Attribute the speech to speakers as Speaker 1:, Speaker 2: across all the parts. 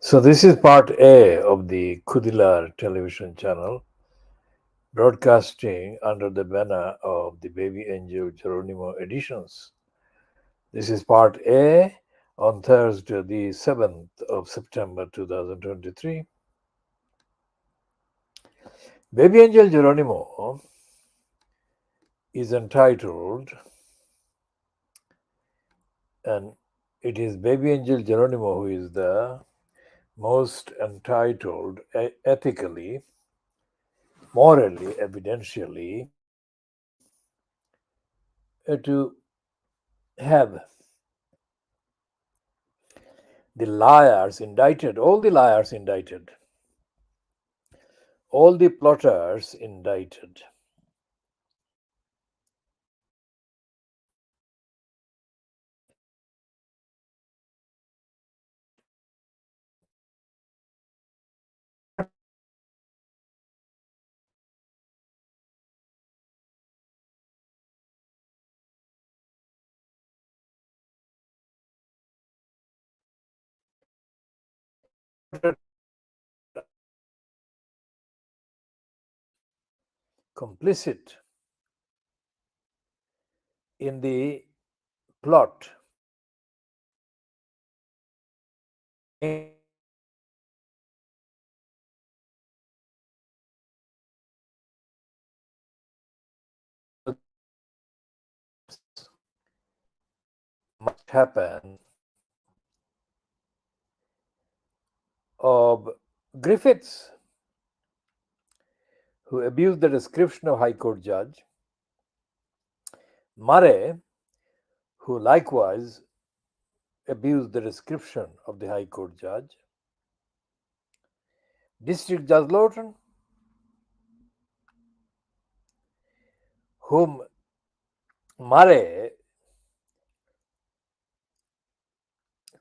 Speaker 1: So, this is part A of the Kudilar television channel, broadcasting under the banner of the Baby Angel Geronimo editions. This is part A on Thursday, the 7th of September 2023. Baby Angel Geronimo is entitled, and it is Baby Angel Geronimo who is the most entitled ethically, morally, evidentially to have the liars indicted, all the liars indicted, all the plotters indicted. Complicit in the plot must happen of Griffiths, who abused the description of High Court judge, Murray, who likewise abused the description of the High Court judge, District Judge Lawton, whom Murray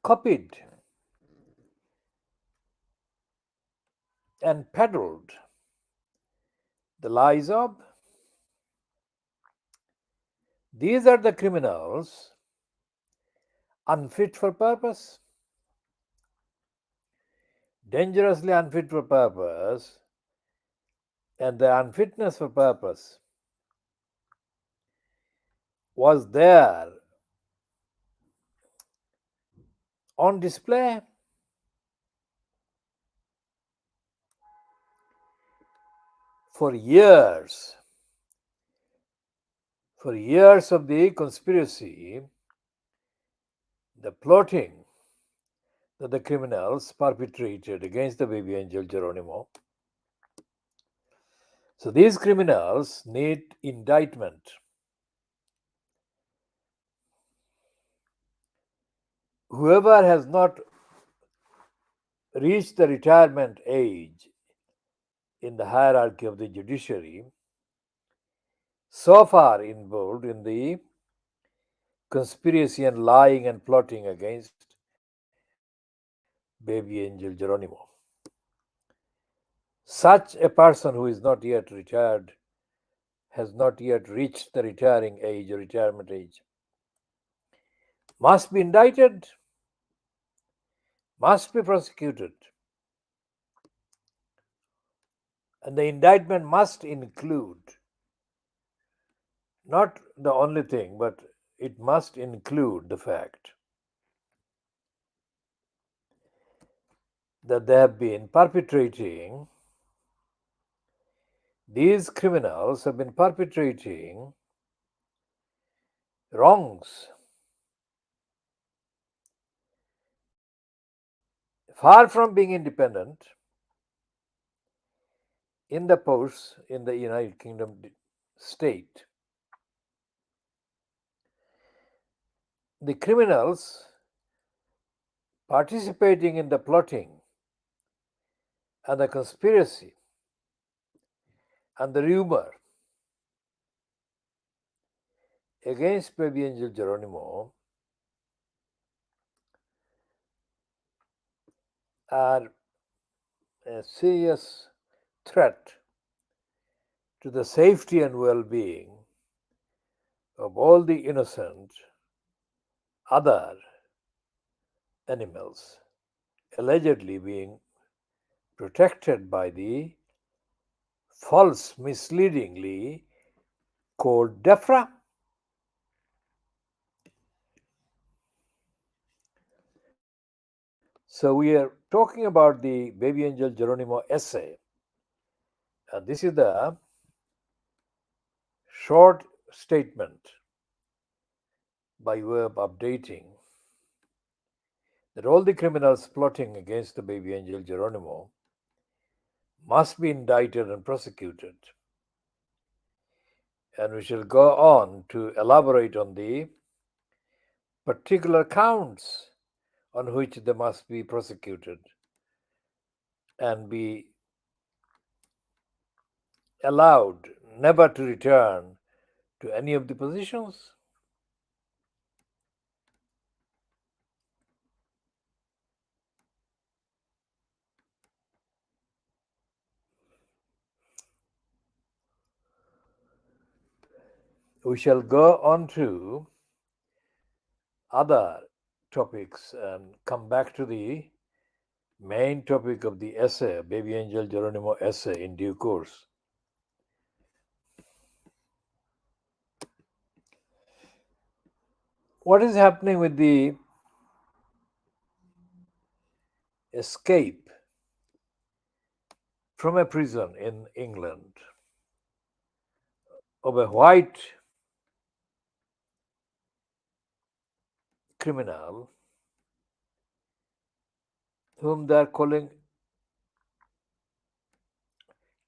Speaker 1: copied and peddled the lies of. These are the criminals unfit for purpose, dangerously unfit for purpose, and the unfitness for purpose was there on display for years. For years of the conspiracy, the plotting that the criminals perpetrated against the baby angel Geronimo. So these criminals need indictment. Whoever has not reached the retirement age in the hierarchy of the judiciary, so far involved in the conspiracy and lying and plotting against baby angel Geronimo. Such a person who is not yet retired, has not yet reached the retiring age or retirement age, must be indicted, must be prosecuted. And the indictment must include not the only thing, but it must include the fact that they have been perpetrating, these criminals have been perpetrating wrongs far from being independent in the posts in the United Kingdom state. The criminals participating in the plotting and the conspiracy and the rumor against baby angel Geronimo are a serious threat to the safety and well-being of all the innocent other animals allegedly being protected by the false, misleadingly called DEFRA. So we are talking about the Baby Angel Geronimo essay. And this is the short statement by way of updating that all the criminals plotting against the baby angel Geronimo must be indicted and prosecuted. And we shall go on to elaborate on the particular counts on which they must be prosecuted and be allowed never to return to any of the positions. We shall go on to other topics and come back to the main topic of the essay, Baby Angel Geronimo essay, in due course. What is happening with the escape from a prison in England of a white criminal whom they are calling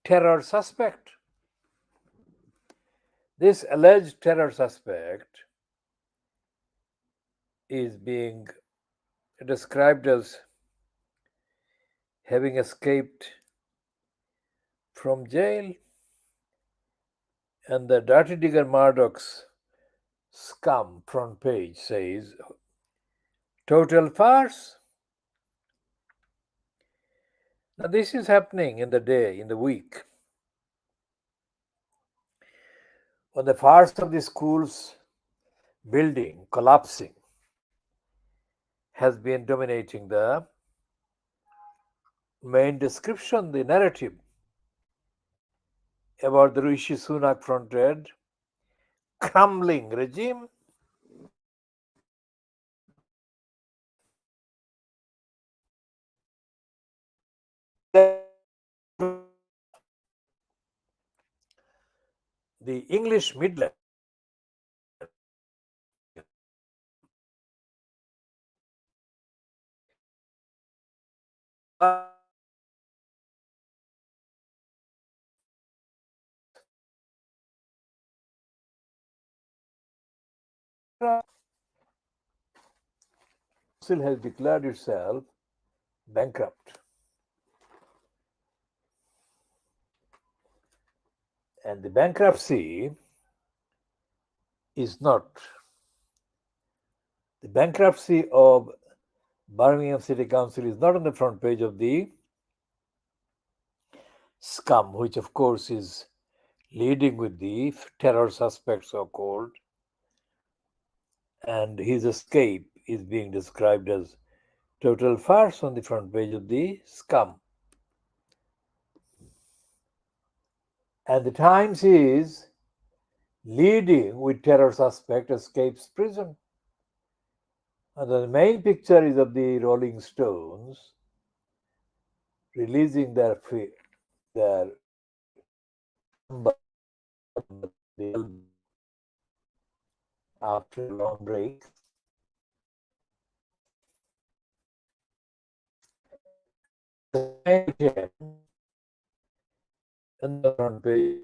Speaker 1: terror suspect? This alleged terror suspect is being described as having escaped from jail, and the Dirty Digger Murdoch's scum front page says total farce. Now, this is happening in the day, in the week, when the farce of the school's building collapsing has been dominating the main description, the narrative about the Rishi Sunak fronted crumbling regime. The English Midland Council has declared itself bankrupt. And the bankruptcy is not, the bankruptcy of Birmingham City Council is not on the front page of the scum, which of course is leading with the terror suspect, so called, and his escape is being described as total farce on the front page of the scum. And the Times is leading with terror suspect escapes prison. And the main picture is of the Rolling Stones releasing their album after a long break. And the front page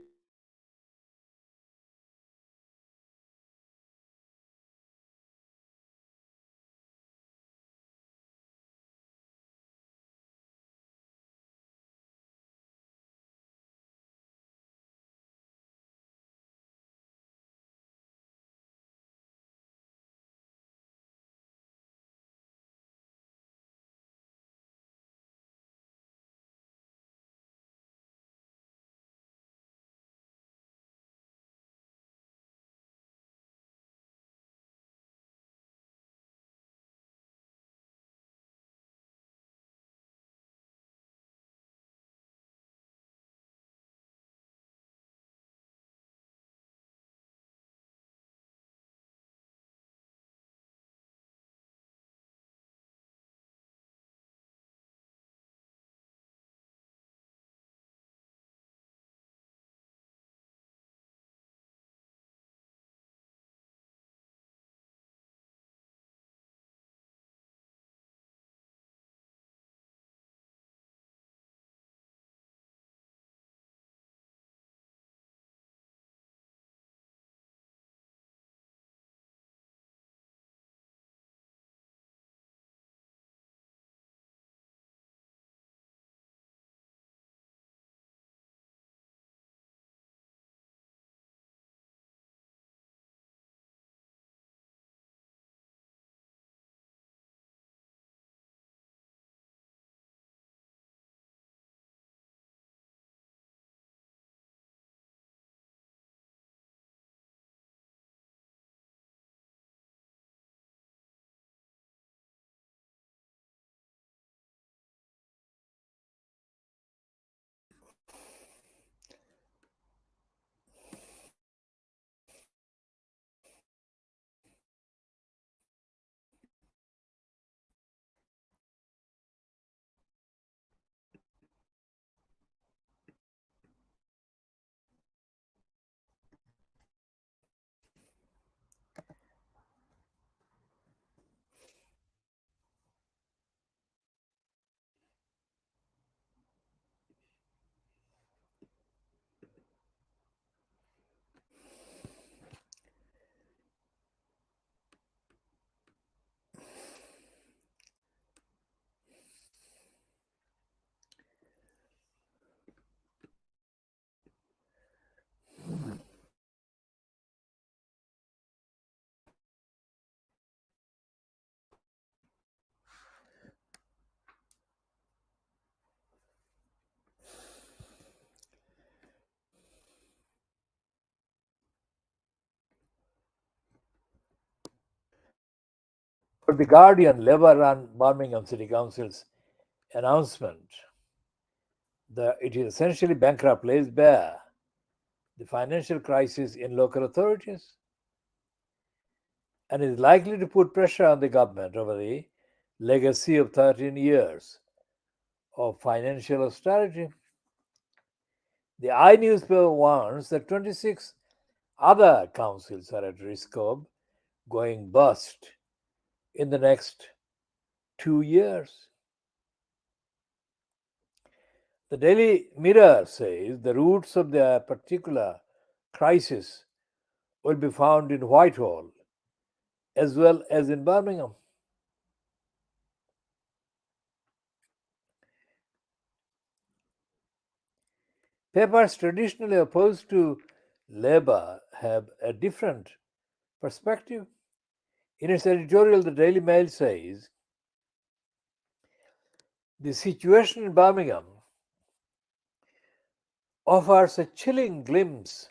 Speaker 1: The Guardian, Labour-run Birmingham City Council's announcement that it is essentially bankrupt lays bare the financial crisis in local authorities and is likely to put pressure on the government over the legacy of 13 years of financial austerity. The I newspaper warns that 26 other councils are at risk of going bust in the next 2 years. The Daily Mirror says the roots of the particular crisis will be found in Whitehall as well as in Birmingham. Papers traditionally opposed to Labour have a different perspective. In its editorial, the Daily Mail says the situation in Birmingham offers a chilling glimpse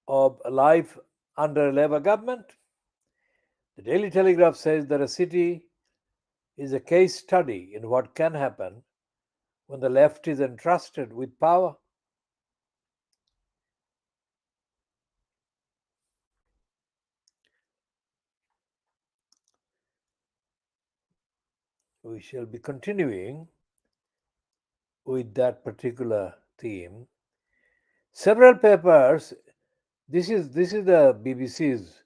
Speaker 1: of a life under a Labour government. The Daily Telegraph says that a city is a case study in what can happen when the left is entrusted with power. We shall be continuing with that particular theme. Several papers, this is the BBC's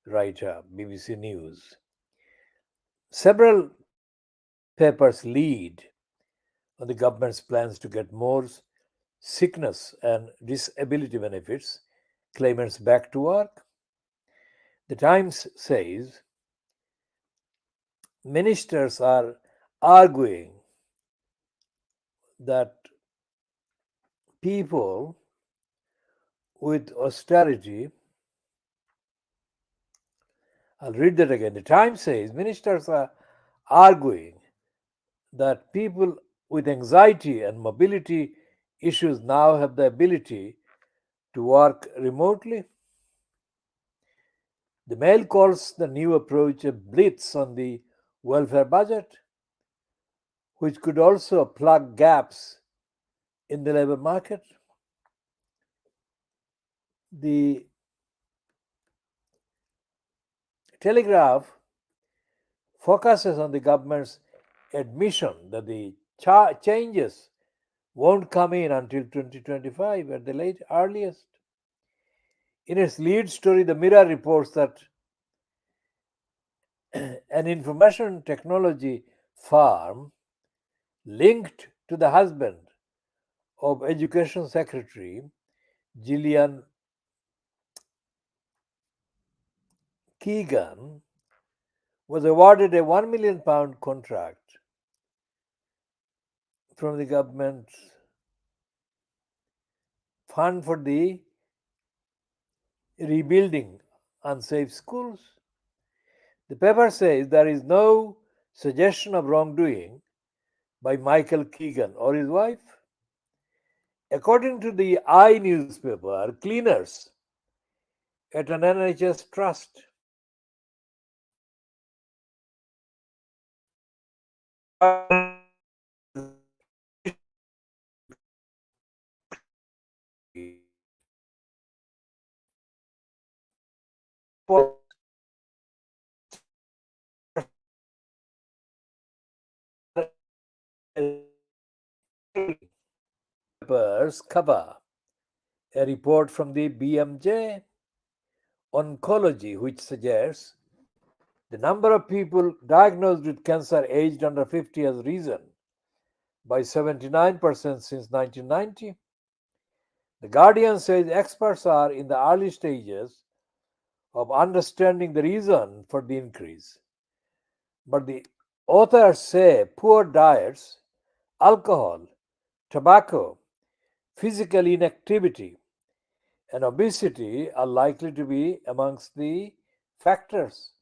Speaker 1: writer, BBC News. Several papers lead on the government's plans to get more sickness and disability benefits claimants back to work. The Times says ministers are arguing that people with austerity, I'll read that again. The Times says ministers are arguing that people with anxiety and mobility issues now have the ability to work remotely. The Mail calls the new approach a blitz on the welfare budget, which could also plug gaps in the labor market. The Telegraph focuses on the government's admission that the changes won't come in until 2025 at the late earliest. In its lead story, the Mirror reports that an information technology firm linked to the husband of Education Secretary Gillian Keegan was awarded a £1 million contract from the government fund for the rebuilding unsafe schools. The paper says there is no suggestion of wrongdoing by Michael Keegan or his wife. According to the I newspaper, cleaners at an NHS trust papers cover a report from the BMJ Oncology, which suggests the number of people diagnosed with cancer aged under 50 has risen by 79% since 1990. The Guardian says experts are in the early stages of understanding the reason for the increase. But the authors say poor diets, alcohol, tobacco, physical inactivity, and obesity are likely to be amongst the factors.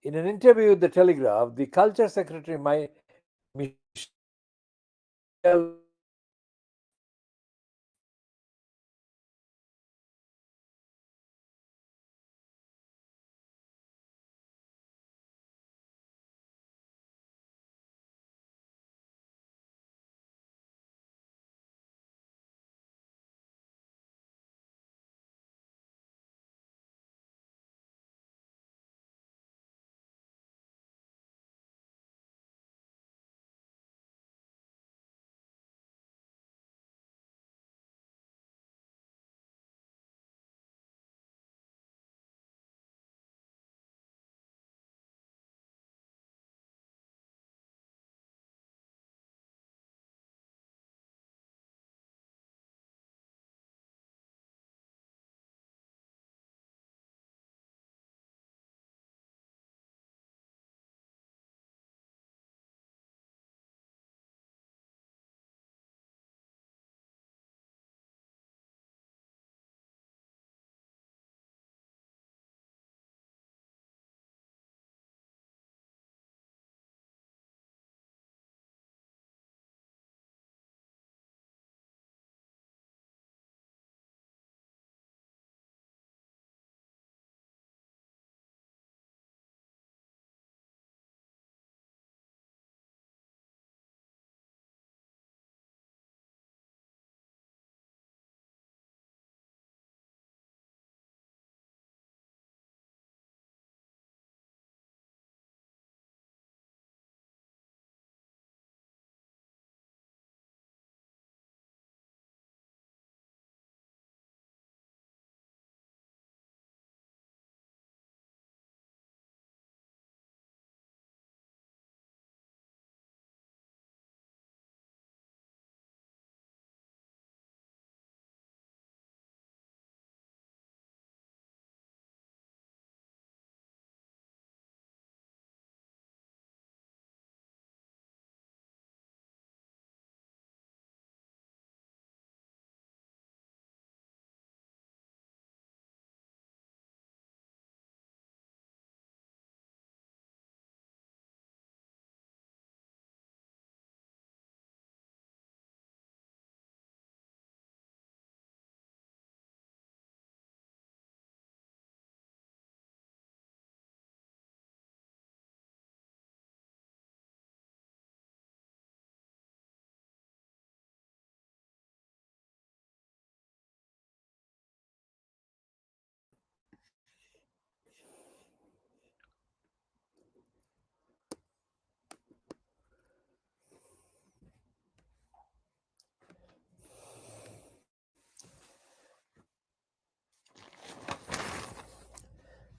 Speaker 1: In an interview with the Telegraph, the Culture Secretary Michelle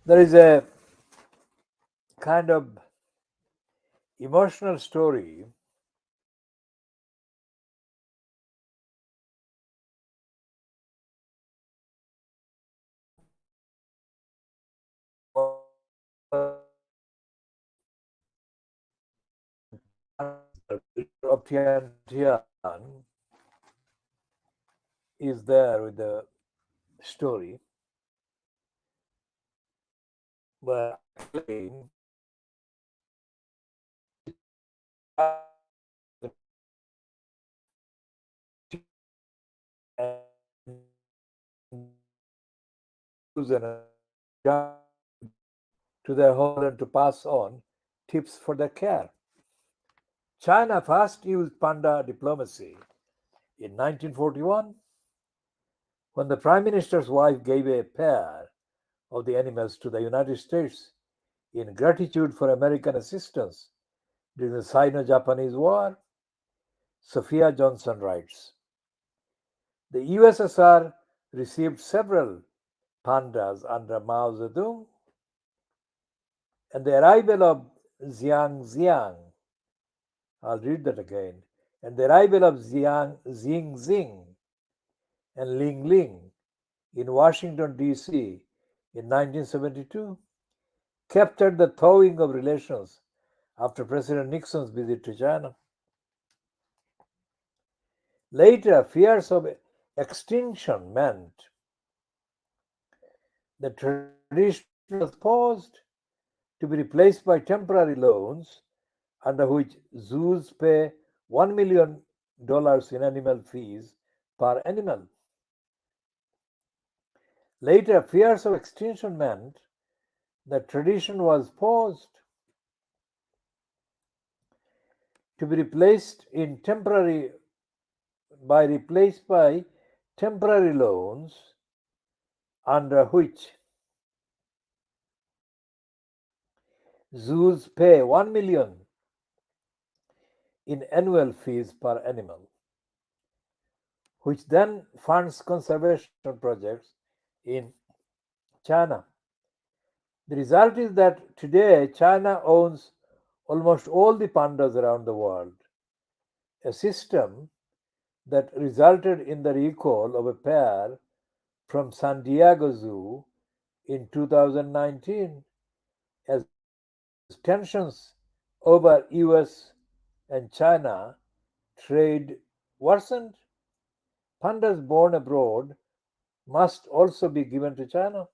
Speaker 1: There is a kind of emotional story of Tian is there with the story, but claim to their home and to pass on tips for their care. China first used panda diplomacy in 1941 when the Prime Minister's wife gave a pair of the animals to the United States in gratitude for American assistance during the Sino Japanese War. Sophia Johnson writes the USSR received several pandas under Mao Zedong, and the arrival of Xiang Xiang, I'll read that again, and the arrival of Xing Xing and Ling Ling in Washington, D.C. in 1972 captured the thawing of relations after President Nixon's visit to China. Later, fears of extinction meant the tradition was paused to be replaced by temporary loans under which zoos pay $1 million in animal fees per animal. Later, fears of extinction meant the tradition was paused to be replaced by temporary loans under which zoos pay 1 million in annual fees per animal, which then funds conservation projects in China. The result is that today China owns almost all the pandas around the world, a system that resulted in the recall of a pair from San Diego Zoo in 2019 as tensions over US and China trade worsened. Pandas born abroad must also be given to China.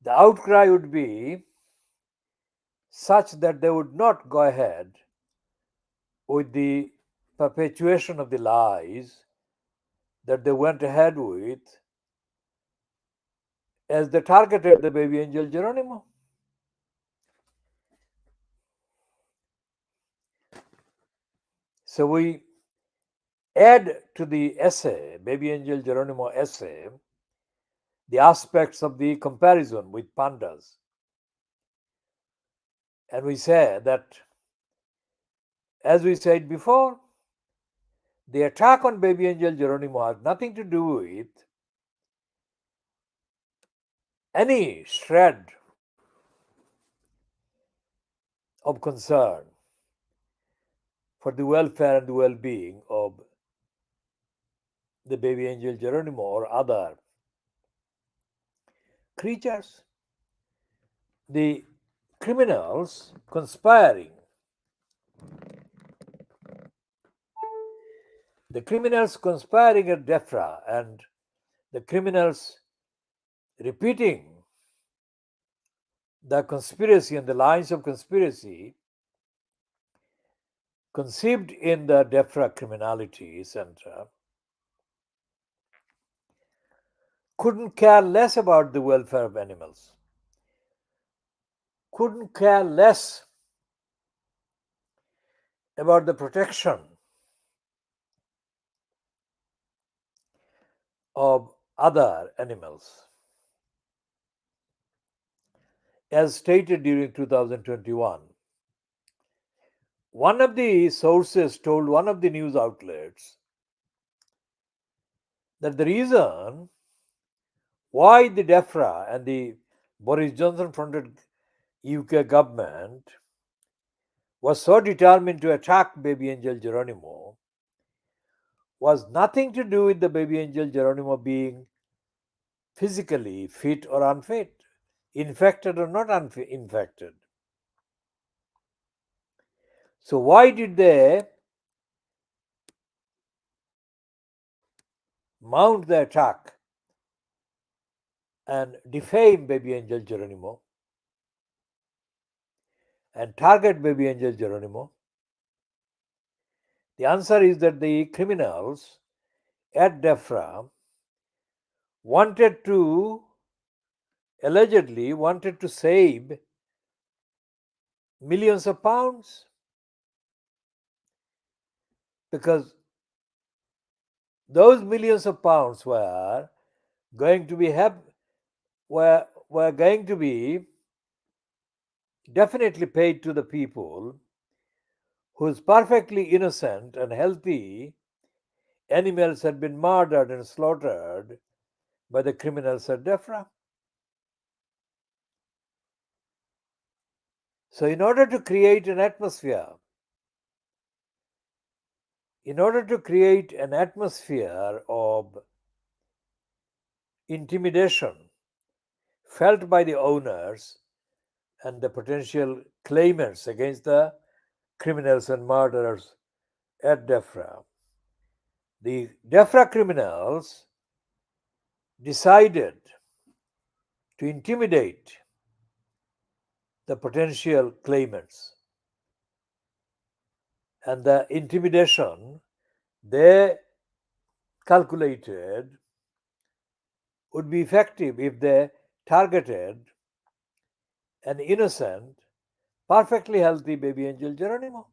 Speaker 1: the outcry would be such that they would not go ahead with the perpetuation of the lies that they went ahead with as they targeted the baby angel Geronimo. So we add to the essay, Baby Angel Geronimo essay, the aspects of the comparison with pandas. And we say that, as we said before, the attack on Baby Angel Geronimo has nothing to do with any shred of concern for the welfare and the well being of the baby angel Geronimo or other creatures. The criminals conspiring, at DEFRA and the criminals repeating the conspiracy and the lines of conspiracy conceived in the DEFRA Criminality Center couldn't care less about the welfare of animals, couldn't care less about the protection of other animals. As stated during 2021, one of the sources told one of the news outlets that the reason why the DEFRA and the Boris Johnson fronted UK government was so determined to attack baby angel Geronimo was nothing to do with the baby angel Geronimo being physically fit or unfit, infected or not infected. So why did they mount the attack and defame baby angel Geronimo and target baby angel Geronimo? The answer is that the criminals at DEFRA allegedly wanted to save millions of pounds, because those millions of pounds were going to be were going to be definitely paid to the people whose perfectly innocent and healthy animals had been murdered and slaughtered by the criminals at DEFRA. So, in order to create an atmosphere of intimidation felt by the owners and the potential claimants against the criminals and murderers at DEFRA, the DEFRA criminals decided to intimidate the potential claimants. And the intimidation they calculated would be effective if they targeted an innocent, perfectly healthy baby angel Geronimo,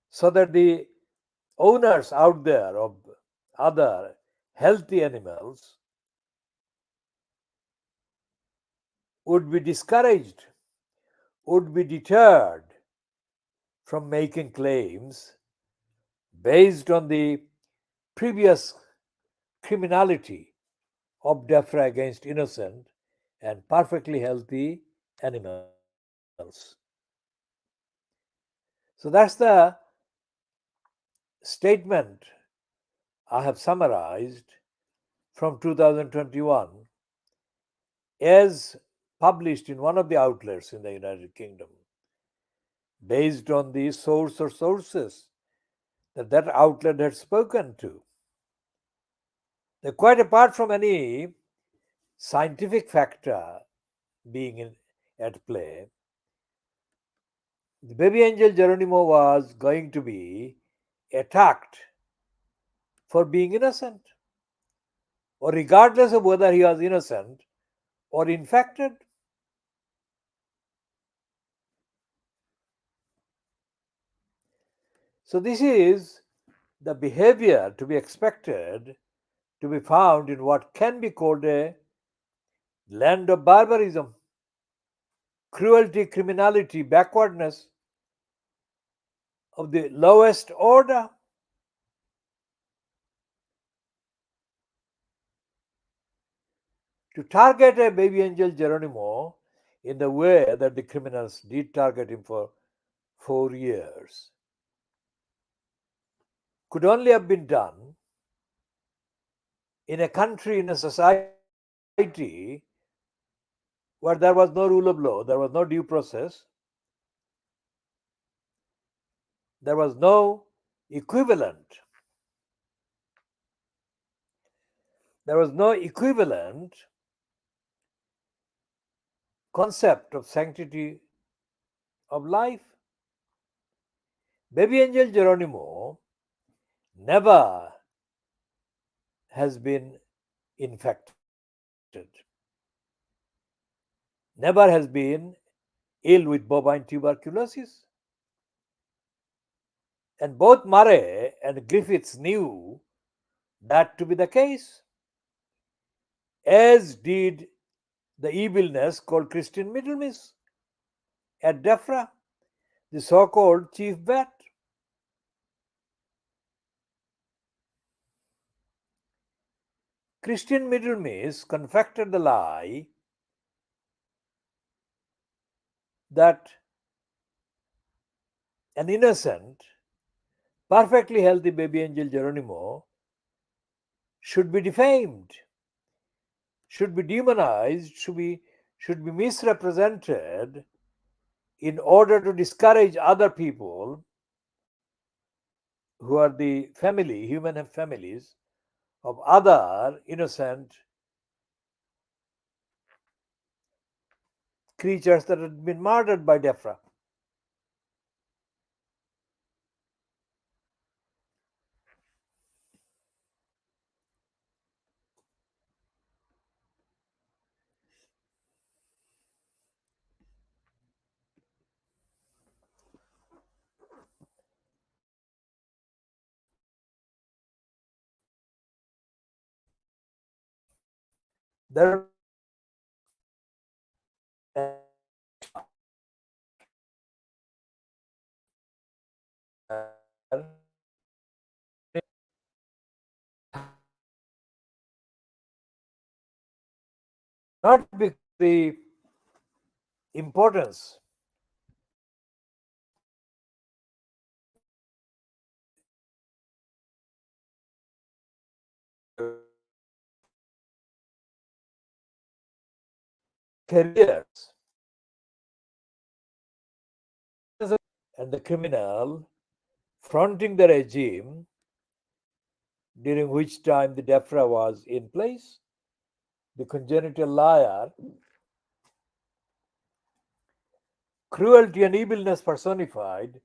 Speaker 1: so that the owners out there of other healthy animals would be discouraged, would be deterred from making claims based on the previous criminality of DEFRA against innocent and perfectly healthy animals. So that's the statement I have summarized from 2021 as published in one of the outlets in the United Kingdom, based on the source or sources that outlet had spoken to. Quite apart from any scientific factor at play, the baby angel Geronimo was going to be attacked for being innocent, or regardless of whether he was innocent or infected. So, this is the behavior to be expected to be found in what can be called a land of barbarism, cruelty, criminality, backwardness of the lowest order. To target a baby angel Geronimo in the way that the criminals did target him for 4 years could only have been done in a country, in a society where there was no rule of law, there was no due process, there was no equivalent. There was no equivalent concept of sanctity of life. Baby angel Geronimo never has been infected, never has been ill with bovine tuberculosis. And both Murray and Griffiths knew that to be the case, as did the evilness called Christian Middlemiss at Defra, the so called chief bat. Christian Middlemiss confected the lie that an innocent, perfectly healthy baby angel Geronimo should be defamed, should be demonized, should be misrepresented in order to discourage other people who are the family, human families of other innocent creatures that had been murdered by Defra. There not because the importance careers and the criminal fronting the regime during which time the DEFRA was in place, the congenital liar, cruelty and evilness personified,